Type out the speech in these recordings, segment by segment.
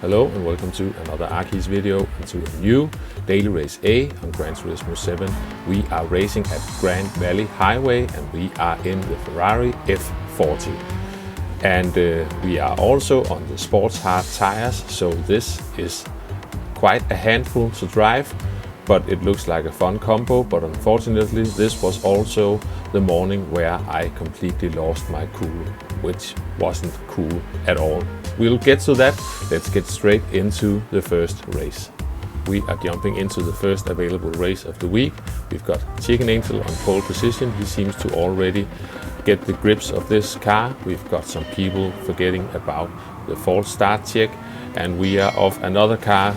Hello and welcome to another Arkeys video and to a new Daily Race A on Gran Turismo 7. We are racing at Grand Valley Highway and we are in the Ferrari F40. And we are also on the sports hard tires, so this is quite a handful to drive, but it looks like a fun combo. But unfortunately this was also the morning where I completely lost my cool, which wasn't cool at all. We'll get to that. Let's get straight into the first race. We are jumping into the first available race of the week. We've got Chicken Angel on pole position. He seems to already get the grips of this car. We've got some people forgetting about the false start check, and we are off. Another car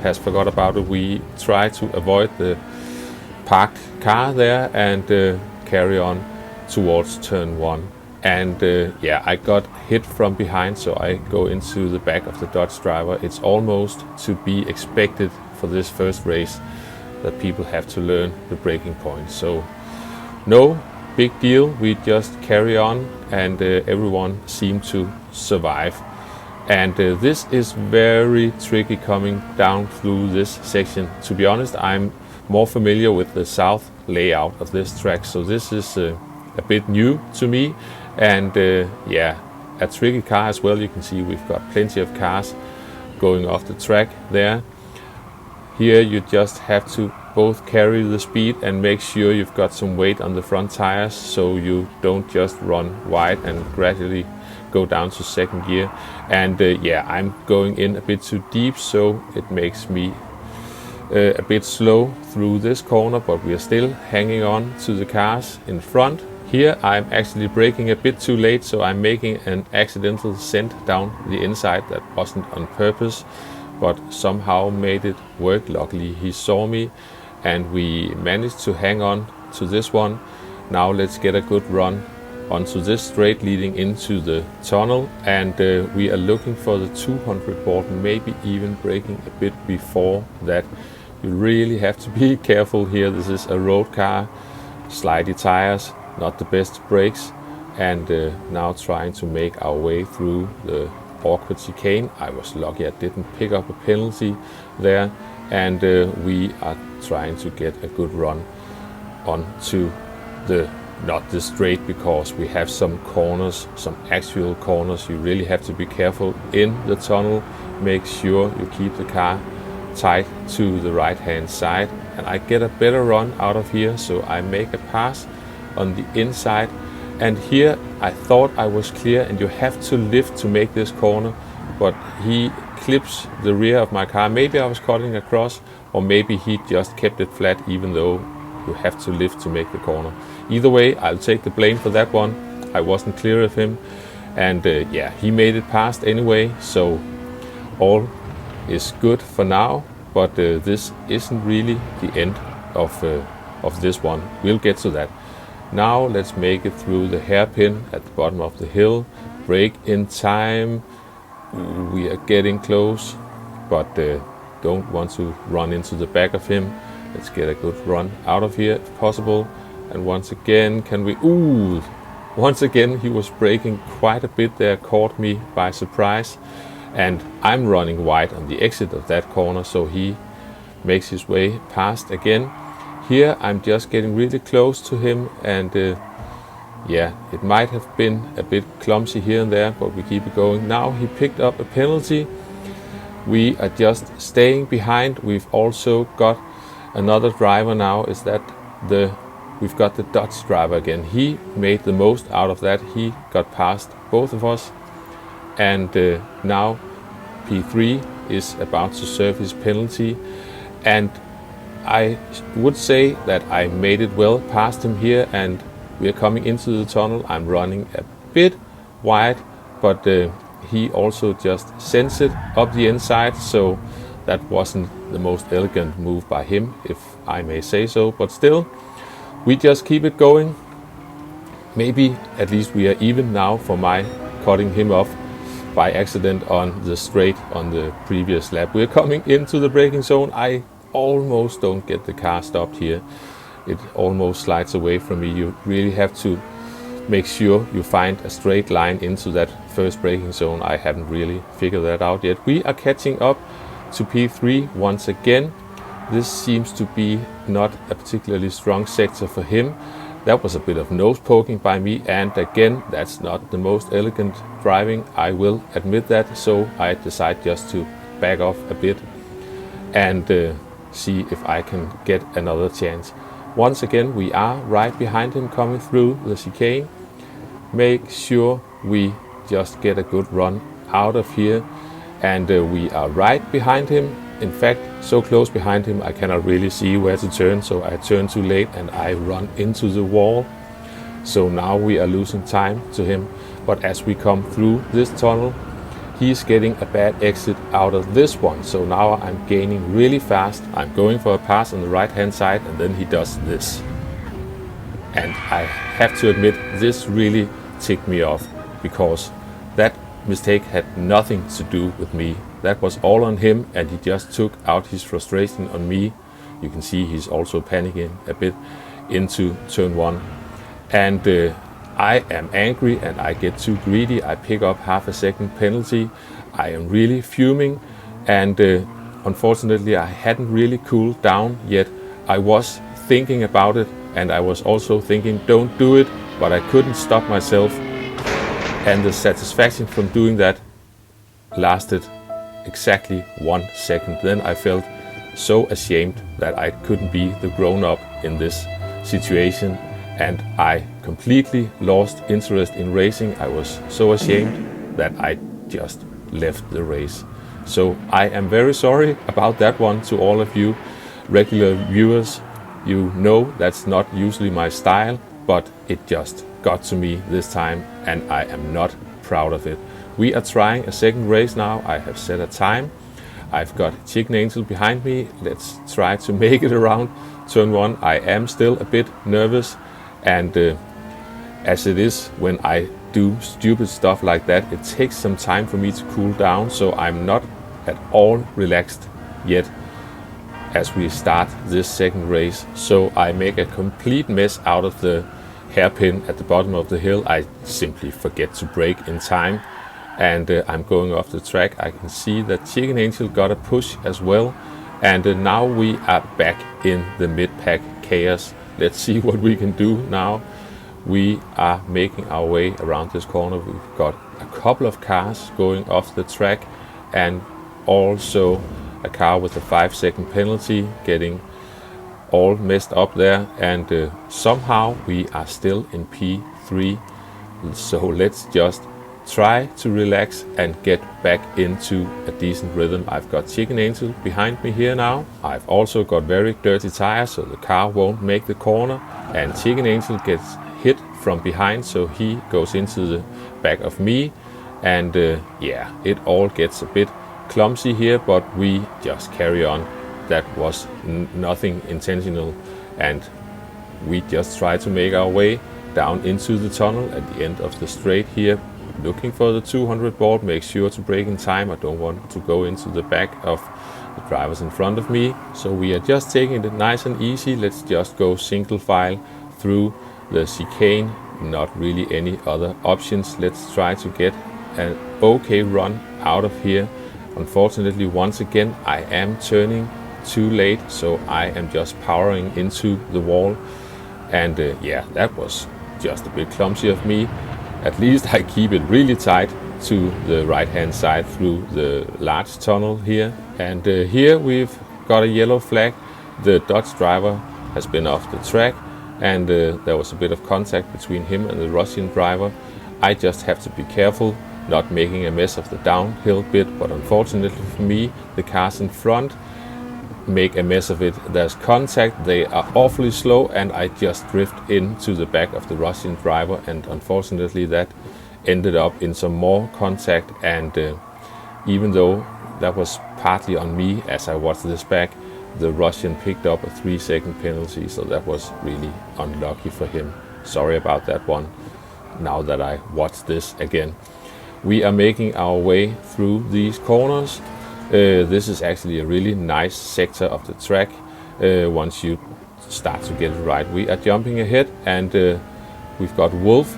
has forgot about it. We try to avoid the parked car there and carry on towards turn 1. And yeah, I got hit from behind, so I go into the back of the Dodge driver. It's almost to be expected for this first race that people have to learn the braking point. So no big deal, we just carry on, and everyone seemed to survive. And this is very tricky coming down through this section. To be honest, I'm more familiar with the south layout of this track, so this is a bit new to me. And yeah, a tricky car as well. You can see we've got plenty of cars going off the track there. Here you just have to both carry the speed and make sure you've got some weight on the front tires, so you don't just run wide and gradually go down to second gear. And yeah, I'm going in a bit too deep, so it makes me a bit slow through this corner, but we are still hanging on to the cars in front. Here I'm actually braking a bit too late, so I'm making an accidental send down the inside that wasn't on purpose, but somehow made it work. Luckily he saw me and we managed to hang on to this one. Now let's get a good run onto this straight leading into the tunnel, and we are looking for the 200 board, maybe even braking a bit before that. You really have to be careful here. This is a road car, slidey tires, not the best brakes, and now trying to make our way through the awkward chicane. I was lucky I didn't pick up a penalty there, and we are trying to get a good run onto the, not the straight, because we have some corners, some actual corners. You really have to be careful in the tunnel. Make sure you keep the car tight to the right hand side, and I get a better run out of here, so I make a pass on the inside. And here I thought I was clear, and you have to lift to make this corner, but he clips the rear of my car. Maybe I was cutting across, or maybe he just kept it flat, even though you have to lift to make the corner. Either way, I'll take the blame for that one. I wasn't clear of him, and yeah, he made it past anyway, so all is good for now. But this isn't really the end of this one. We'll get to that. Now let's make it through the hairpin at the bottom of the hill. Brake in time. We are getting close, but don't want to run into the back of him. Let's get a good run out of here if possible. And once again, can we... Ooh! Once again, he was braking quite a bit there, caught me by surprise. And I'm running wide on the exit of that corner, so he makes his way past again. Here I'm just getting really close to him, and yeah, it might have been a bit clumsy here and there, but we keep it going. Now he picked up a penalty. We are just staying behind. We've also got another driver now. Is that we've got the Dutch driver again. He made the most out of that. He got past both of us, and now P3 is about to serve his penalty, and I would say that I made it well past him here, and we are coming into the tunnel. I'm running a bit wide, but he also just sends it up the inside, so that wasn't the most elegant move by him, if I may say so. But still, we just keep it going. Maybe at least we are even now for my cutting him off by accident on the straight on the previous lap. We're coming into the braking zone. I almost don't get the car stopped here. It almost slides away from me. You really have to make sure you find a straight line into that first braking zone. I haven't really figured that out yet. We are catching up to P3 once again. This seems to be not a particularly strong sector for him. That was a bit of nose poking by me, and again, that's not the most elegant driving, I will admit that, so I decide just to back off a bit and see if I can get another chance. Once again, we are right behind him coming through the chicane. Make sure we just get a good run out of here, and we are right behind him. In fact, so close behind him I cannot really see where to turn, so I turn too late and I run into the wall. So now we are losing time to him, but as we come through this tunnel, he's getting a bad exit out of this one. So now I'm gaining really fast. I'm going for a pass on the right hand side, and then he does this. And I have to admit, this really ticked me off, because that mistake had nothing to do with me. That was all on him, and he just took out his frustration on me. You can see he's also panicking a bit into turn 1. And I am angry and I get too greedy. I pick up half a second penalty. I am really fuming, and unfortunately I hadn't really cooled down yet. I was thinking about it, and I was also thinking don't do it, but I couldn't stop myself. And the satisfaction from doing that lasted exactly 1 second. Then I felt so ashamed that I couldn't be the grown-up in this situation, and I completely lost interest in racing. I was so ashamed that I just left the race. So I am very sorry about that one to all of you regular viewers. You know that's not usually my style, but it just got to me this time, and I am not proud of it. We are trying a second race now. I have set a time. I've got Chicken Angel behind me. Let's try to make it around turn 1. I am still a bit nervous, and as it is when I do stupid stuff like that, it takes some time for me to cool down, so I'm not at all relaxed yet as we start this second race. So I make a complete mess out of the hairpin at the bottom of the hill. I simply forget to brake in time, and I'm going off the track. I can see that Chicken Angel got a push as well, and now we are back in the mid-pack chaos. Let's see what we can do now. We are making our way around this corner. We've got a couple of cars going off the track, and also a car with a 5-second penalty getting all messed up there, and somehow we are still in P3. So let's just try to relax and get back into a decent rhythm. I've got Chicken Angel behind me here now. I've also got very dirty tires, so the car won't make the corner, and Chicken Angel gets hit from behind, so he goes into the back of me, and yeah, it all gets a bit clumsy here, but we just carry on. That was nothing intentional, and we just try to make our way down into the tunnel at the end of the straight here, looking for the 200 board. Make sure to brake in time. I don't want to go into the back of the drivers in front of me, so we are just taking it nice and easy. Let's just go single file through the chicane, not really any other options. Let's try to get an okay run out of here. Unfortunately, once again, I am turning too late, so I am just powering into the wall, and yeah, that was just a bit clumsy of me. At least I keep it really tight to the right hand side through the large tunnel here, and here we've got a yellow flag. The Dutch driver has been off the track, and there was a bit of contact between him and the Russian driver. I just have to be careful not making a mess of the downhill bit, but unfortunately for me, the cars in front make a mess of it. There's contact, they are awfully slow, and I just drift into the back of the Russian driver, and unfortunately that ended up in some more contact, and even though that was partly on me as I watched this back, the Russian picked up a 3-second penalty, so that was really unlucky for him. Sorry about that one, now that I watch this again. We are making our way through these corners. This is actually a really nice sector of the track once you start to get it right. We are jumping ahead, and we've got Wolf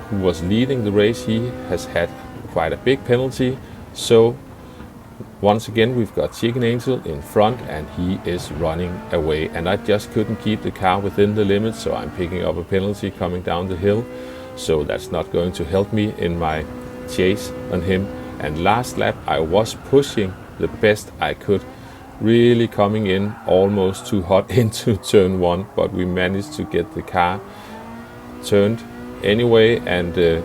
who was leading the race, he has had quite a big penalty. So once again we've got Chicken Angel in front and he is running away, and I just couldn't keep the car within the limits, so I'm picking up a penalty coming down the hill. So that's not going to help me in my chase on him. And last lap I was pushing the best I could, really coming in almost too hot into turn 1, but we managed to get the car turned anyway, and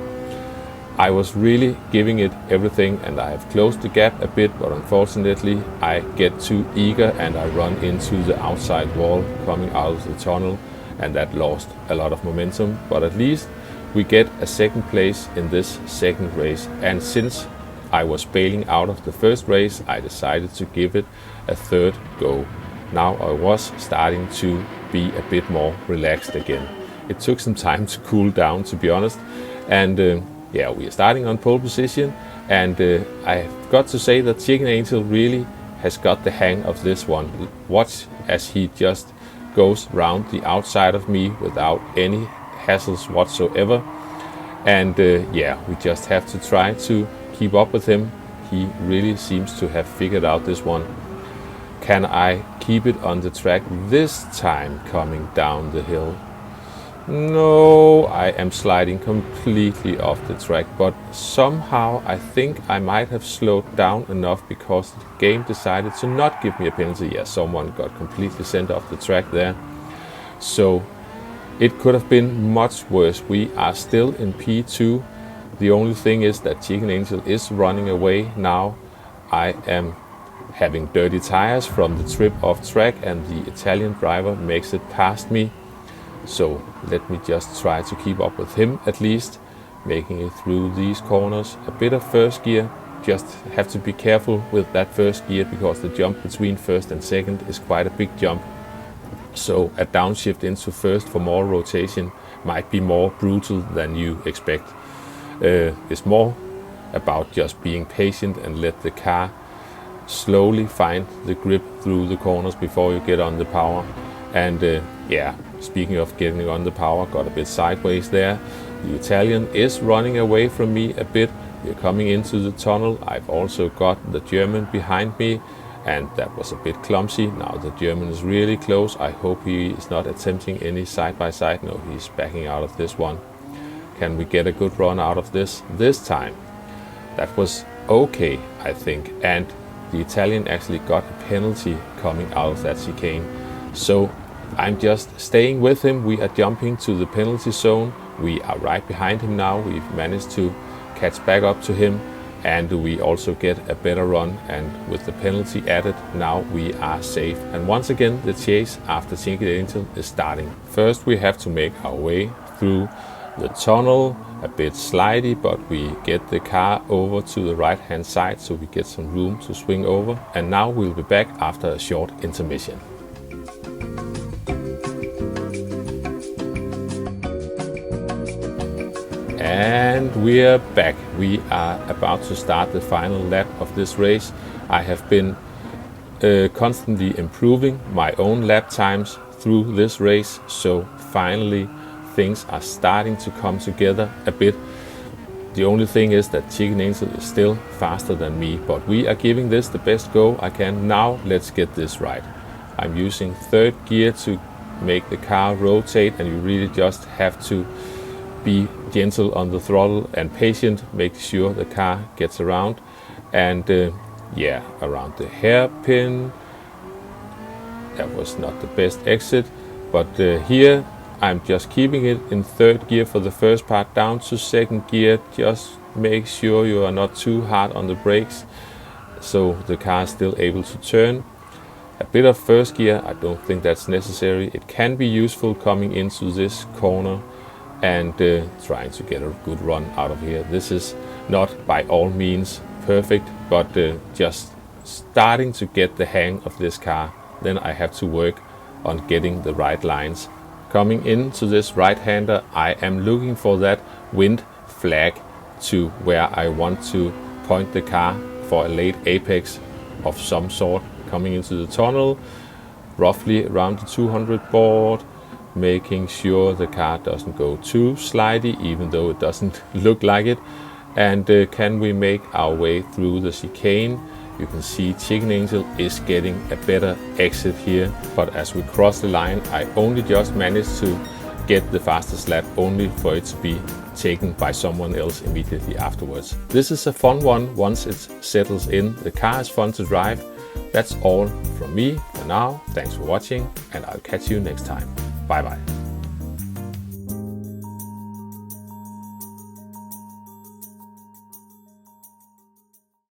I was really giving it everything, and I have closed the gap a bit, but unfortunately I get too eager and I run into the outside wall coming out of the tunnel, and that lost a lot of momentum. But at least we get a second place in this second race, and since I was bailing out of the first race, I decided to give it a third go. Now I was starting to be a bit more relaxed again. It took some time to cool down, to be honest, and yeah, we are starting on pole position, and I've got to say that Chicken Angel really has got the hang of this one. Watch as he just goes round the outside of me without any hassles whatsoever, and yeah, we just have to try to keep up with him. He really seems to have figured out this one. Can I keep it on the track this time coming down the hill? No, I am sliding completely off the track, but somehow I think I might have slowed down enough because the game decided to not give me a penalty. Yeah, someone got completely sent off the track there. So it could have been much worse. We are still in P2. The only thing is that Chicken Angel is running away now. I am having dirty tires from the trip off track, and the Italian driver makes it past me. So let me just try to keep up with him at least, making it through these corners. A bit of first gear, just have to be careful with that first gear because the jump between first and second is quite a big jump. So a downshift into first for more rotation might be more brutal than you expect. It's more about just being patient and let the car slowly find the grip through the corners before you get on the power. And yeah, speaking of getting on the power, got a bit sideways there. The Italian is running away from me a bit. We're coming into the tunnel. I've also got the German behind me, and that was a bit clumsy. Now the German is really close. I hope he is not attempting any side-by-side. No, he's backing out of this one. Can we get a good run out of this time? That was okay, I think. And the Italian actually got a penalty coming out of that chicane. So I'm just staying with him. We are jumping to the penalty zone. We are right behind him now. We've managed to catch back up to him, and we also get a better run, and with the penalty added, now we are safe. And once again, the chase after Chicken Angel is starting. First we have to make our way through the tunnel, a bit slidey, but we get the car over to the right hand side so we get some room to swing over. And now we'll be back after a short intermission. And we are back. We are about to start the final lap of this race. I have been constantly improving my own lap times through this race, so finally things are starting to come together a bit. The only thing is that Chicken Angel is still faster than me, but we are giving this the best go I can. Now let's get this right. I'm using third gear to make the car rotate, and you really just have to be gentle on the throttle and patient, make sure the car gets around. And yeah, around the hairpin, that was not the best exit, but here I'm just keeping it in third gear for the first part, down to second gear. Just make sure you are not too hard on the brakes so the car is still able to turn. A bit of first gear, I don't think that's necessary. It can be useful coming into this corner and trying to get a good run out of here. This is not by all means perfect, but just starting to get the hang of this car. Then I have to work on getting the right lines. Coming into this right-hander, I am looking for that wind flag to where I want to point the car for a late apex of some sort. Coming into the tunnel, roughly around the 200 board, making sure the car doesn't go too slidey, even though it doesn't look like it. And can we make our way through the chicane? You can see Chicken Angel is getting a better exit here, but as we cross the line, I only just managed to get the fastest lap, only for it to be taken by someone else immediately afterwards. This is a fun one once it settles in. The car is fun to drive. That's all from me for now. Thanks for watching, and I'll catch you next time. Bye bye.